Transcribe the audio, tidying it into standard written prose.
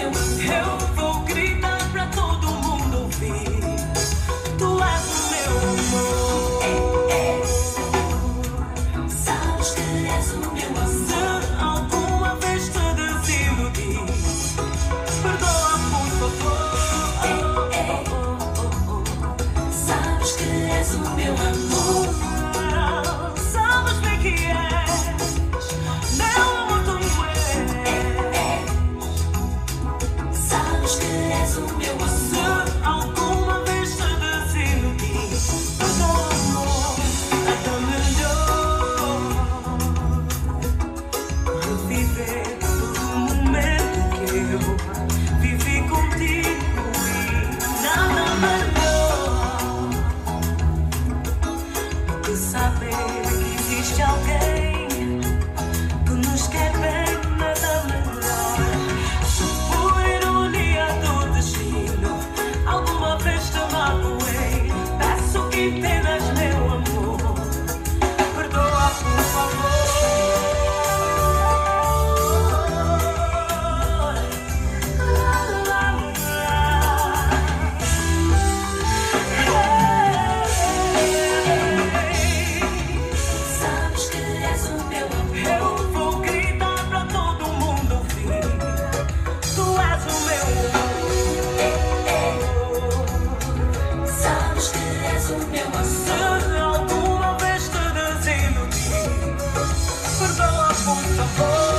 meu amor. Eu vou gritar pra todo mundo ouvir. Tu és o meu amor. Sabes que és o meu amor. Se alguma vez te desiludi, perdoa, por favor. Sabes que és o meu amor. Sabes bem que és. Meu amor, tu és. Sabes que és o meu amor. Se alguma vez te desiludi, perdoa, amor. Nada melhor reviver todo momento que eu vivi contigo. E nada melhor do que saber que existe alguém que nos quer bem. Nada melhor. Se por ironia do destino alguma vez te magoei, peço que entendas, meu amor. Perdoa, por favor. Sabes que és o meu amor. Eu vou gritar pra todo mundo ouvir. Tu és o meu amor. Sabes que és o meu amor. Se alguma vez te desiludi, perdoa, por favor.